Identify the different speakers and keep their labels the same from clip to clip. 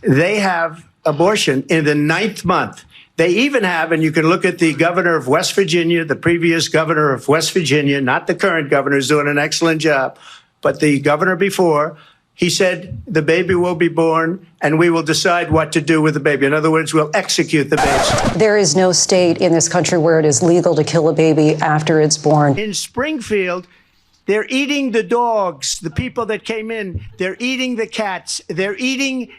Speaker 1: they have abortion in the 9th month. They even have, and you can look at the governor of West Virginia, the previous governor of West Virginia, not the current governor, who's doing an excellent job, but the governor before, he said the baby will be born and we will decide what to do with the baby. In other words, we'll execute the baby.
Speaker 2: There is no state in this country where it is legal to kill a baby after it's born.
Speaker 1: In Springfield, they're eating the dogs, the people that came in. They're eating the cats. They're eating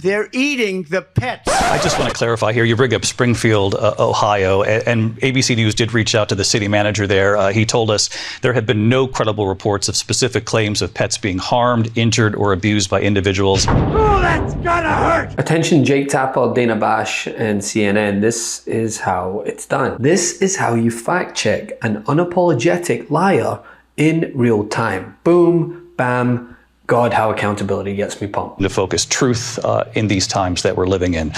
Speaker 1: the pets.
Speaker 3: I just want to clarify here. You bring up Springfield, Ohio, and ABC News did reach out to the city manager there. He told us there have been no credible reports of specific claims of pets being harmed, injured, or abused by individuals.
Speaker 1: Oh, that's gonna hurt!
Speaker 4: Attention Jake Tapper, Dana Bash, and CNN. This is how it's done. This is how you fact check an unapologetic liar in real time. Boom, bam. God, how accountability gets me pumped.
Speaker 3: To focus truth in these times that we're living in.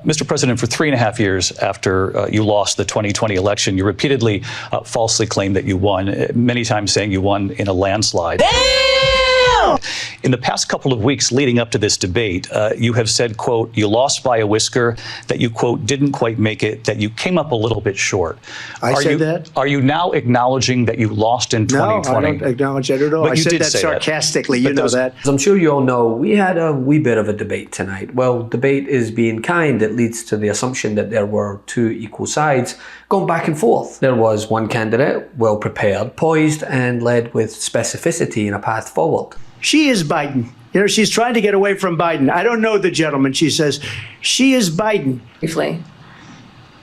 Speaker 3: Mr. President, for 3.5 years after you lost the 2020 election, you repeatedly falsely claimed that you won, many times saying you won in a landslide. Damn! In the past couple of weeks leading up to this debate, you have said, quote, you lost by a whisker, that you, quote, didn't quite make it, that you came up a little bit short.
Speaker 1: I said that?
Speaker 3: Are you now acknowledging that you lost in 2020?
Speaker 1: No, I don't acknowledge that at all.
Speaker 3: But
Speaker 1: I
Speaker 3: you
Speaker 1: said
Speaker 3: did
Speaker 1: that
Speaker 3: say
Speaker 1: sarcastically,
Speaker 3: that.
Speaker 1: you know that.
Speaker 4: As I'm sure you all know, we had a wee bit of a debate tonight. Well, debate is being kind. It leads to the assumption that there were two equal sides going back and forth. There was one candidate, well prepared, poised, and led with specificity in a path forward.
Speaker 1: She is Biden. You know, she's trying to get away from Biden. I don't know the gentleman, she says. She is Biden.
Speaker 5: Briefly.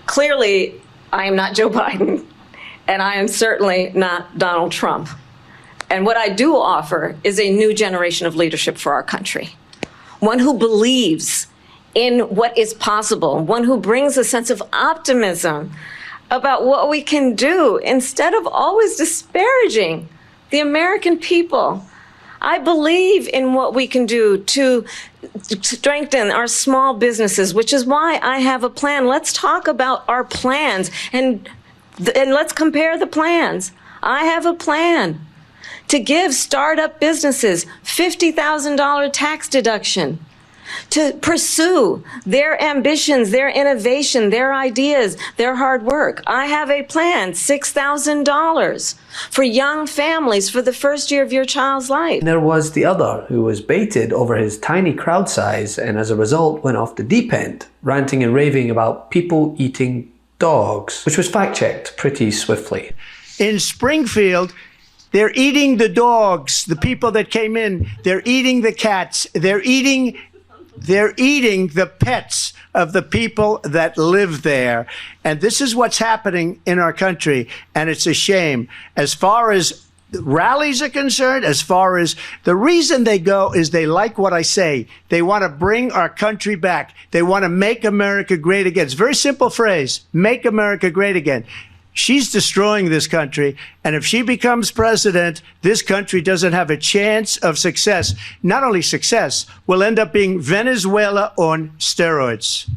Speaker 5: Clearly, I am not Joe Biden, and I am certainly not Donald Trump. And what I do offer is a new generation of leadership for our country. One who believes in what is possible, one who brings a sense of optimism about what we can do instead of always disparaging the American people. I believe in what we can do to strengthen our small businesses, which is why I have a plan. Let's talk about our plans and let's compare the plans. I have a plan to give startup businesses $50,000 tax deduction, to pursue their ambitions, their innovation, their ideas, their hard work. I have a plan, $6,000 for young families for the first year of your child's life.
Speaker 4: And there was the other who was baited over his tiny crowd size and as a result went off the deep end, ranting and raving about people eating dogs, which was fact-checked pretty swiftly.
Speaker 1: In Springfield, they're eating the dogs, the people that came in. They're eating the cats. They're eating the pets of the people that live there. And this is what's happening in our country. And it's a shame. As far as rallies are concerned, as far as the reason they go is they like what I say. They want to bring our country back. They want to make America great again. It's a very simple phrase, make America great again. She's destroying this country, and if she becomes president, this country doesn't have a chance of success. Not only success, we'll end up being Venezuela on steroids.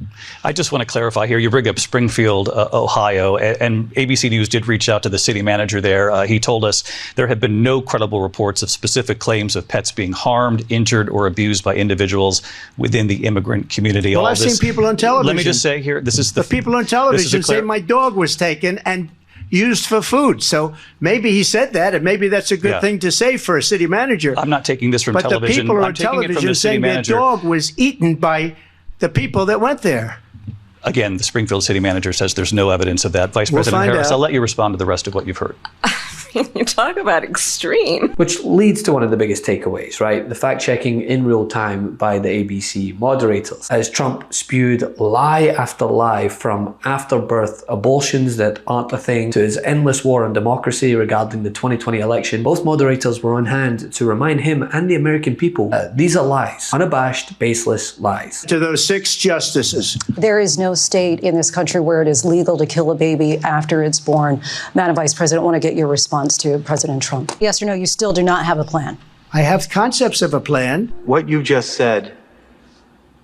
Speaker 3: I just want to clarify here. You bring up Springfield, Ohio, and ABC News did reach out to the city manager there. He told us there have been no credible reports of specific claims of pets being harmed, injured, or abused by individuals within the immigrant community.
Speaker 1: Well, I've seen people on television.
Speaker 3: Let me just say here, this is
Speaker 1: the people on television say my dog was taken and used for food. So maybe he said that, and maybe that's a good thing to say for a city manager.
Speaker 3: I'm not taking this from television.
Speaker 1: But the people on television saying their dog was eaten by the people that went there.
Speaker 3: Again, the Springfield city manager says there's no evidence of that. Vice President Harris, I'll let you respond to the rest of what you've heard.
Speaker 5: You talk about extreme.
Speaker 4: Which leads to one of the biggest takeaways, right? The fact-checking in real time by the ABC moderators. As Trump spewed lie after lie, from afterbirth abortions that aren't a thing to his endless war on democracy regarding the 2020 election, both moderators were on hand to remind him and the American people these are lies, unabashed, baseless lies.
Speaker 1: To those 6 justices.
Speaker 2: There is no state in this country where it is legal to kill a baby after it's born. Madam Vice President, I want to get your response to President Trump. Yes or no, you still do not have a plan?
Speaker 1: I have concepts of a plan.
Speaker 6: What you just said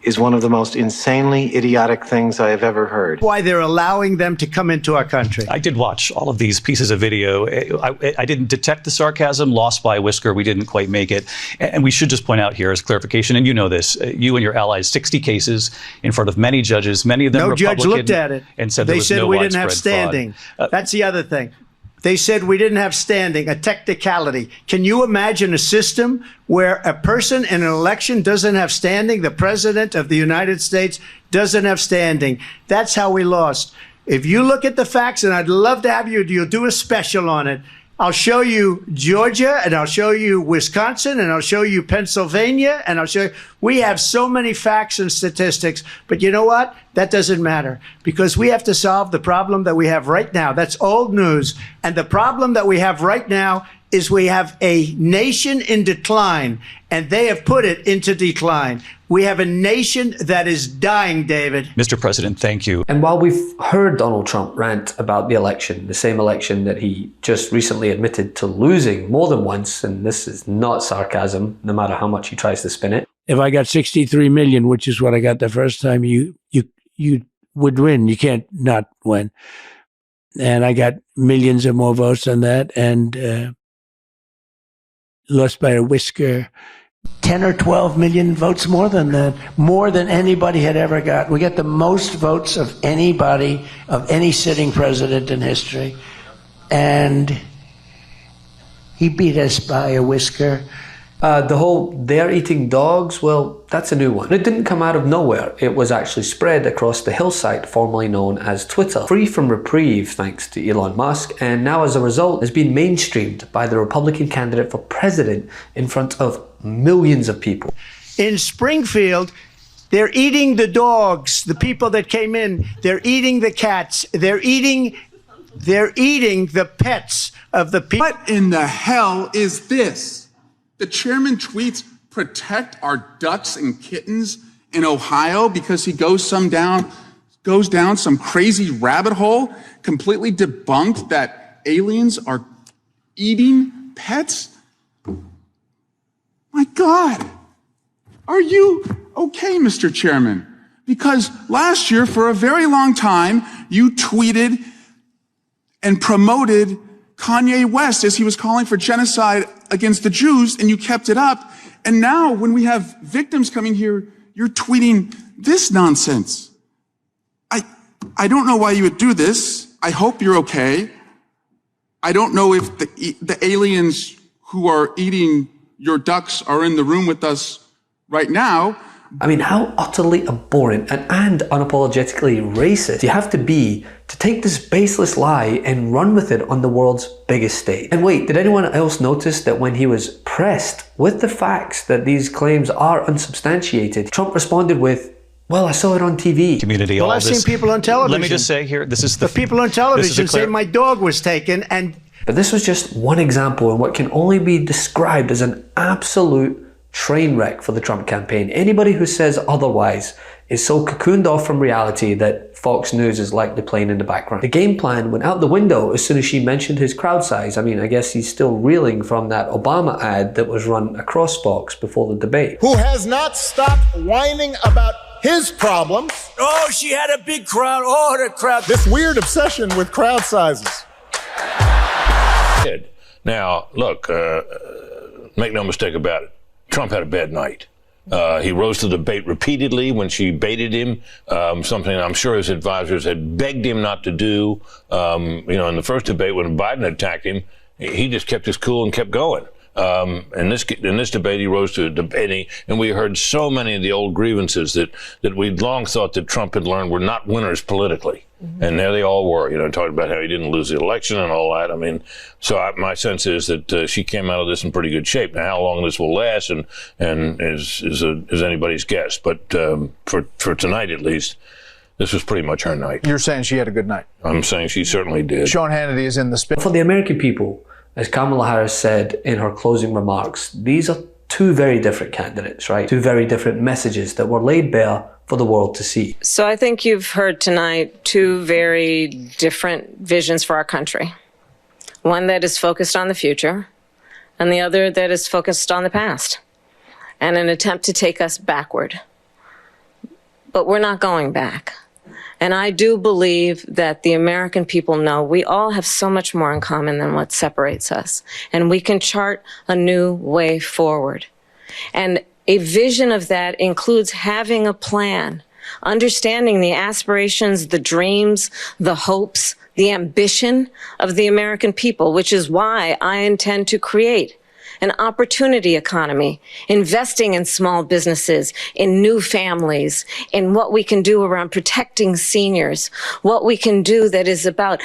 Speaker 6: is one of the most insanely idiotic things I have ever heard.
Speaker 1: Why they're allowing them to come into our country.
Speaker 3: I did watch all of these pieces of video. I didn't detect the sarcasm, lost by a whisker. We didn't quite make it. And we should just point out here as clarification, and you know this, you and your allies, 60 cases in front of many judges, many of them
Speaker 1: No
Speaker 3: Republican.
Speaker 1: judge looked at it.
Speaker 3: And said
Speaker 1: they
Speaker 3: there was
Speaker 1: said
Speaker 3: no
Speaker 1: we didn't have
Speaker 3: widespread fraud.
Speaker 1: standing. That's the other thing. They said we didn't have standing, a technicality. Can you imagine a system where a person in an election doesn't have standing? The president of the United States doesn't have standing. That's how we lost. If you look at the facts, and I'd love to have you'll do a special on it. I'll show you Georgia, and I'll show you Wisconsin, and I'll show you Pennsylvania, and I'll show you. We have so many facts and statistics, but you know what? That doesn't matter, because we have to solve the problem that we have right now. That's old news. And the problem that we have right now is we have a nation in decline, and they have put it into decline. We have a nation that is dying, David.
Speaker 3: Mr. President, thank you.
Speaker 4: And while we've heard Donald Trump rant about the election, the same election that he just recently admitted to losing more than once, and this is not sarcasm, no matter how much he tries to spin it.
Speaker 7: If I got 63 million, which is what I got the first time, you would win. You can't not win. And I got millions of more votes than that, and lost by a whisker. 10 or 12 million votes more than that, more than anybody had ever got. We got the most votes of anybody, of any sitting president in history. And he beat us by a whisker.
Speaker 4: The whole "they're eating dogs," well, that's a new one. It didn't come out of nowhere. It was actually spread across the hillside formerly known as Twitter, free from reprieve thanks to Elon Musk, and now as a result has been mainstreamed by the Republican candidate for president in front of millions of people.
Speaker 1: In Springfield, they're eating the dogs, the people that came in. They're eating the cats. They're eating the pets of the people.
Speaker 8: What in the hell is this? The chairman tweets, "Protect our ducks and kittens in Ohio," because he goes down some crazy rabbit hole, completely debunked that aliens are eating pets. My God, are you okay, Mr. Chairman? Because last year, for a very long time, you tweeted and promoted Kanye West as he was calling for genocide against the Jews, and you kept it up. And now when we have victims coming here, you're tweeting this nonsense. I don't know why you would do this. I hope you're okay. I don't know if the aliens who are eating your ducks are in the room with us right now.
Speaker 4: I mean, how utterly abhorrent and unapologetically racist you have to be to take this baseless lie and run with it on the world's biggest stage. And wait, did anyone else notice that when he was pressed with the facts that these claims are unsubstantiated, Trump responded with, "Well, I saw it on TV."
Speaker 3: Community,
Speaker 1: Well,
Speaker 3: all
Speaker 1: I've
Speaker 3: this.
Speaker 1: seen people on television.
Speaker 3: Let me just say here, this is
Speaker 1: The people on television say my dog was taken, and
Speaker 4: But this was just one example in what can only be described as an absolute train wreck for the Trump campaign. Anybody who says otherwise is so cocooned off from reality that Fox News is likely playing in the background. The game plan went out the window as soon as she mentioned his crowd size. I mean, I guess he's still reeling from that Obama ad that was run across Fox before the debate.
Speaker 9: Who has not stopped whining about his problems.
Speaker 10: Oh, she had a big crowd. Oh, the crowd.
Speaker 9: This weird obsession with crowd sizes.
Speaker 11: Now, look, make no mistake about it. Trump had a bad night. He rose to the bait repeatedly when she baited him, something I'm sure his advisors had begged him not to do. In the first debate when Biden attacked him, he just kept his cool and kept going. In this debate, he rose to a debate, and we heard so many of the old grievances that we'd long thought that Trump had learned were not winners politically. Mm-hmm. And there they all were, talking about how he didn't lose the election and all that. I mean, my sense is that she came out of this in pretty good shape. Now, how long this will last and is anybody's guess. But for tonight, at least, this was pretty much her night.
Speaker 9: You're saying she had a good night?
Speaker 11: I'm saying she certainly did.
Speaker 9: Sean Hannity is in the spin.
Speaker 4: For the American people, as Kamala Harris said in her closing remarks, these are two very different candidates, right? Two very different messages that were laid bare for the world to see.
Speaker 5: So I think you've heard tonight two very different visions for our country. One that is focused on the future, and the other that is focused on the past, and an attempt to take us backward. but we're not going back. And I do believe that the American people know we all have so much more in common than what separates us. And we can chart a new way forward. And a vision of that includes having a plan, understanding the aspirations, the dreams, the hopes, the ambition of the American people, which is why I intend to create an opportunity economy, investing in small businesses, in new families, in what we can do around protecting seniors, what we can do that is about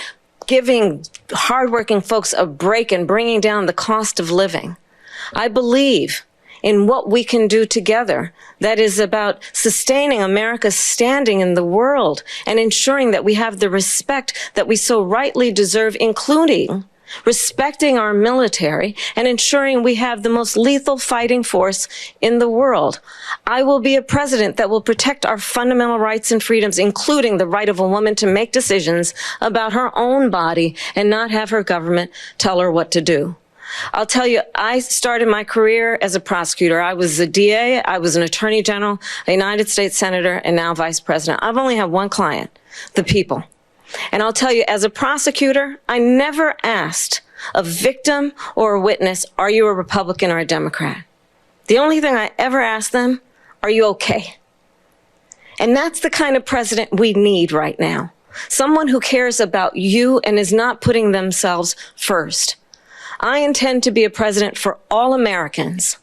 Speaker 5: giving hardworking folks a break and bringing down the cost of living. I believe in what we can do together that is about sustaining America's standing in the world and ensuring that we have the respect that we so rightly deserve, including respecting our military and ensuring we have the most lethal fighting force in the world. I will be a president that will protect our fundamental rights and freedoms, including the right of a woman to make decisions about her own body and not have her government tell her what to do. I'll tell you, I started my career as a prosecutor. I was a DA, I was an attorney general, a United States senator, and now vice president. I've only had one client, the people. And I'll tell you, as a prosecutor, I never asked a victim or a witness, are you a Republican or a Democrat? The only thing I ever asked them, are you okay? And that's the kind of president we need right now. Someone who cares about you and is not putting themselves first. I intend to be a president for all Americans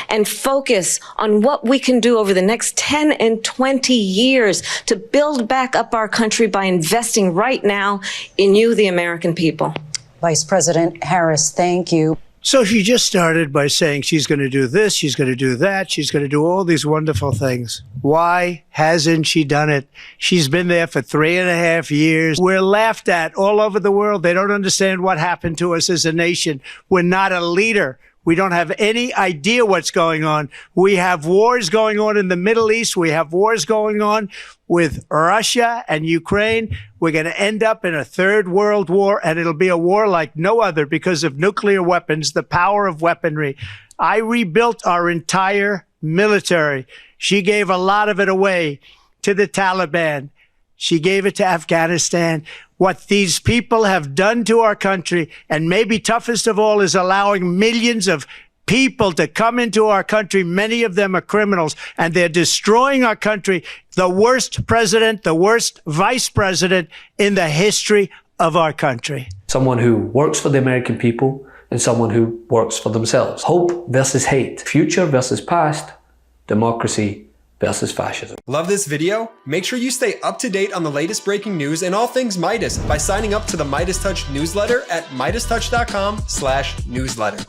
Speaker 5: and focus on what we can do over the next 10 and 20 years to build back up our country by investing right now in you, the American people.
Speaker 2: Vice President Harris, thank you.
Speaker 1: So she just started by saying she's going to do this, she's going to do that, she's going to do all these wonderful things. Why hasn't she done it? She's been there for 3.5 years. We're laughed at all over the world. They don't understand what happened to us as a nation. We're not a leader. We don't have any idea what's going on. We have wars going on in the Middle East. We have wars going on with Russia and Ukraine. We're going to end up in a third world war, and it'll be a war like no other because of nuclear weapons, the power of weaponry. I rebuilt our entire military. She gave a lot of it away to the Taliban. She gave it to Afghanistan. What these people have done to our country, and maybe toughest of all, is allowing millions of people to come into our country. Many of them are criminals, and they're destroying our country. The worst president, the worst vice president in the history of our country.
Speaker 4: Someone who works for the American people and someone who works for themselves. Hope versus hate. Future versus past. Democracy versus fascism.
Speaker 12: Love this video? Make sure you stay up to date on the latest breaking news and all things Midas by signing up to the MeidasTouch newsletter at MeidasTouch.com/newsletter.